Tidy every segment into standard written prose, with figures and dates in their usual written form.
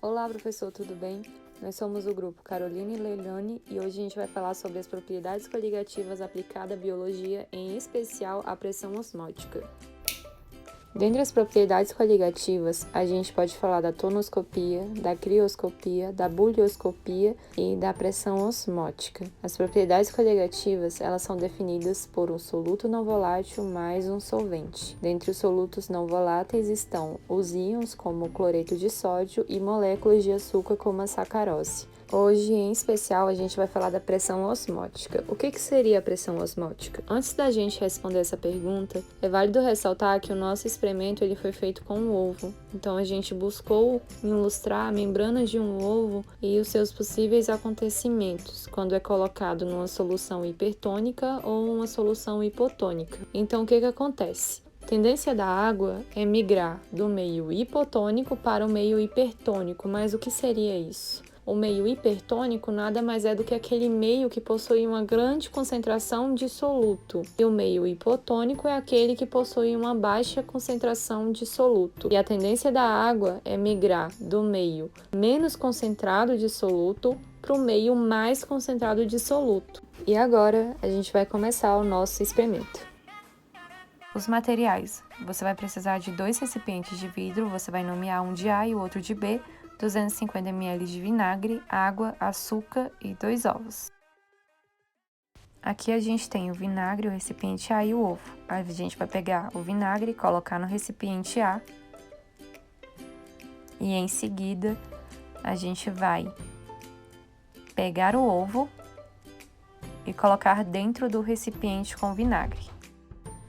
Olá, professor, tudo bem? Nós somos o grupo Caroline e Leilani e hoje a gente vai falar sobre as propriedades coligativas aplicadas à biologia, em especial à pressão osmótica. Dentre as propriedades coligativas, a gente pode falar da tonoscopia, da crioscopia, da bulioscopia e da pressão osmótica. As propriedades coligativas, elas são definidas por um soluto não volátil mais um solvente. Dentre os solutos não voláteis estão os íons, como o cloreto de sódio, e moléculas de açúcar, como a sacarose. Hoje, em especial, a gente vai falar da pressão osmótica. O que seria a pressão osmótica? Antes da gente responder essa pergunta, é válido ressaltar que o nosso experimento ele foi feito com um ovo. Então, a gente buscou ilustrar a membrana de um ovo e os seus possíveis acontecimentos, quando é colocado numa solução hipertônica ou uma solução hipotônica. Então, o que acontece? A tendência da água é migrar do meio hipotônico para o meio hipertônico, mas o que seria isso? O meio hipertônico nada mais é do que aquele meio que possui uma grande concentração de soluto, e o meio hipotônico é aquele que possui uma baixa concentração de soluto. E a tendência da água é migrar do meio menos concentrado de soluto para o meio mais concentrado de soluto. E agora a gente vai começar o nosso experimento. Os materiais. Você vai precisar de 2 recipientes de vidro, você vai nomear um de A e o outro de B, 250 ml de vinagre, água, açúcar e 2 ovos. Aqui a gente tem o vinagre, o recipiente A e o ovo. A gente vai pegar o vinagre e colocar no recipiente A. E em seguida, a gente vai pegar o ovo e colocar dentro do recipiente com vinagre.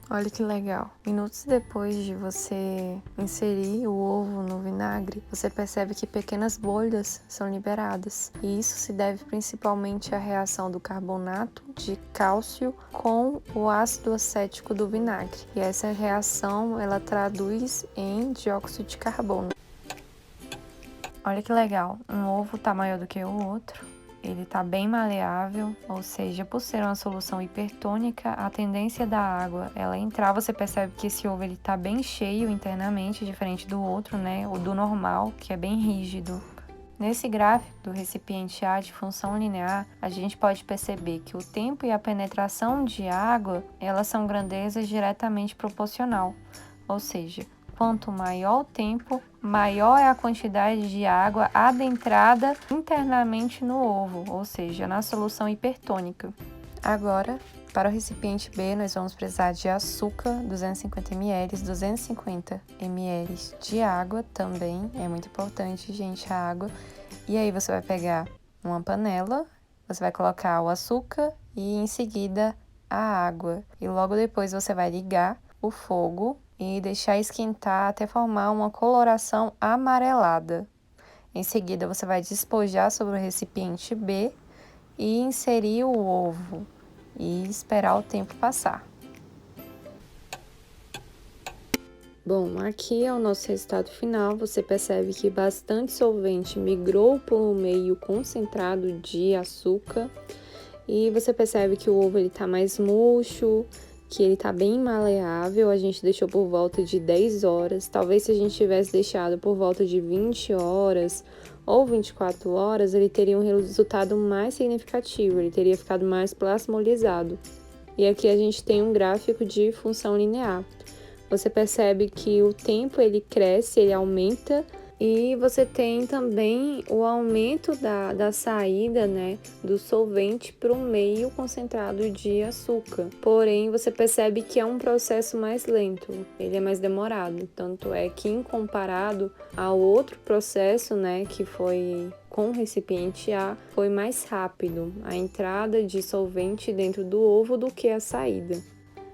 Olha que legal! Minutos depois de você inserir o ovo no vinagre, você percebe que pequenas bolhas são liberadas. E isso se deve principalmente à reação do carbonato de cálcio com o ácido acético do vinagre. E essa reação, ela traduz em dióxido de carbono. Olha que legal! Um ovo está maior do que o outro. Ele está bem maleável, ou seja, por ser uma solução hipertônica, a tendência da água ela entrar, você percebe que esse ovo está bem cheio internamente, diferente do outro, né, o do normal, que é bem rígido. Nesse gráfico do recipiente A de função linear, a gente pode perceber que o tempo e a penetração de água, elas são grandezas diretamente proporcional, ou seja, quanto maior o tempo, maior é a quantidade de água adentrada internamente no ovo, ou seja, na solução hipertônica. Agora, para o recipiente B, nós vamos precisar de açúcar, 250 ml, 250 ml de água também, é muito importante, gente, a água. E aí você vai pegar uma panela, você vai colocar o açúcar e em seguida a água. E logo depois você vai ligar o fogo e deixar esquentar até formar uma coloração amarelada. Em seguida, você vai despejar sobre o recipiente B e inserir o ovo e esperar o tempo passar. Bom, aqui é o nosso resultado final. Você percebe que bastante solvente migrou para o meio concentrado de açúcar e você percebe que o ovo está mais murcho, que ele tá bem maleável. A gente deixou por volta de 10 horas. Talvez se a gente tivesse deixado por volta de 20 horas ou 24 horas, ele teria um resultado mais significativo, ele teria ficado mais plasmolizado. E aqui a gente tem um gráfico de função linear. Você percebe que o tempo ele cresce, ele aumenta, e você tem também o aumento da saída, né, do solvente para o meio concentrado de açúcar. Porém, você percebe que é um processo mais lento, ele é mais demorado. Tanto é que, em comparado ao outro processo, né, que foi com o recipiente A, foi mais rápido a entrada de solvente dentro do ovo do que a saída.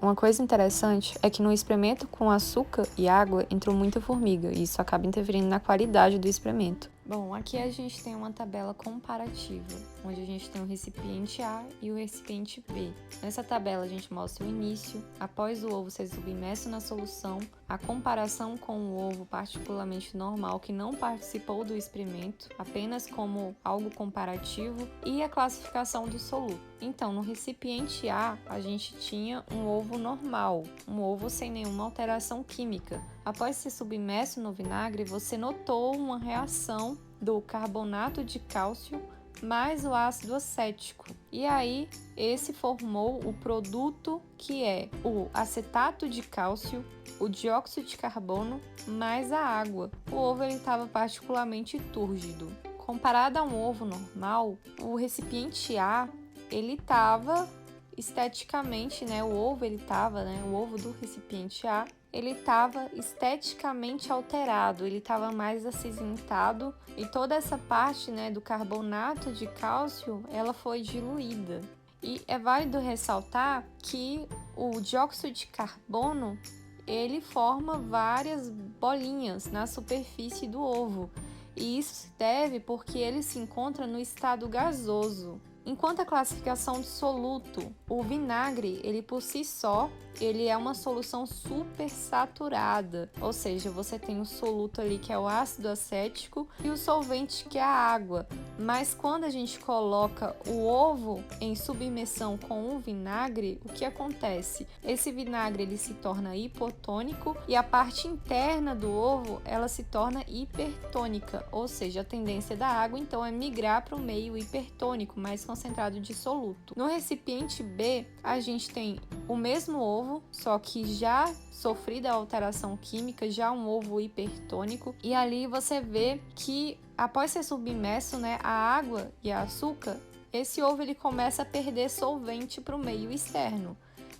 Uma coisa interessante é que no experimento com açúcar e água entrou muita formiga e isso acaba interferindo na qualidade do experimento. Bom, aqui a gente tem uma tabela comparativa, onde a gente tem o recipiente A e o recipiente B. Nessa tabela a gente mostra o início, após o ovo ser submerso na solução, a comparação com o ovo particularmente normal que não participou do experimento, apenas como algo comparativo, e a classificação do soluto. Então, no recipiente A, a gente tinha um ovo normal, um ovo sem nenhuma alteração química. Após ser submerso no vinagre, você notou uma reação do carbonato de cálcio mais o ácido acético. E aí, esse formou o produto que é o acetato de cálcio, o dióxido de carbono mais a água. O ovo estava particularmente túrgido. Comparado a um ovo normal, o recipiente A, ele estava esteticamente, o ovo do recipiente A, ele estava esteticamente alterado, ele estava mais acinzentado e toda essa parte, do carbonato de cálcio, ela foi diluída. E é válido ressaltar que o dióxido de carbono, ele forma várias bolinhas na superfície do ovo. E isso se deve porque ele se encontra no estado gasoso. Enquanto a classificação de soluto, o vinagre, ele por si só, ele é uma solução supersaturada, ou seja, você tem o soluto ali que é o ácido acético e o solvente que é a água. Mas quando a gente coloca o ovo em submersão com o vinagre, o que acontece? Esse vinagre ele se torna hipotônico e a parte interna do ovo ela se torna hipertônica, ou seja, a tendência da água então é migrar para o meio hipertônico, mais concentrado de soluto. No recipiente B, a gente tem o mesmo ovo, só que já sofrida a alteração química, já um ovo hipertônico, e ali você vê que após ser submerso, a água e a açúcar, esse ovo ele começa a perder solvente para o meio externo.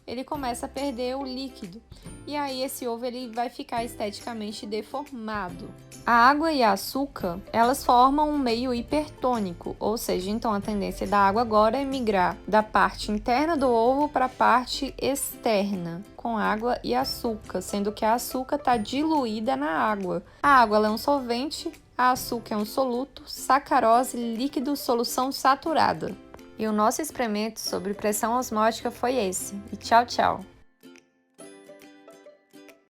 Ele começa a perder o líquido. E aí esse ovo ele vai ficar esteticamente deformado. A água e a açúcar, elas formam um meio hipertônico, ou seja, então a tendência da água agora é migrar da parte interna do ovo para a parte externa, com água e açúcar, sendo que a açúcar está diluída na água. A água ela é um solvente, a açúcar é um soluto, sacarose, líquido, solução saturada. E o nosso experimento sobre pressão osmótica foi esse. E tchau, tchau!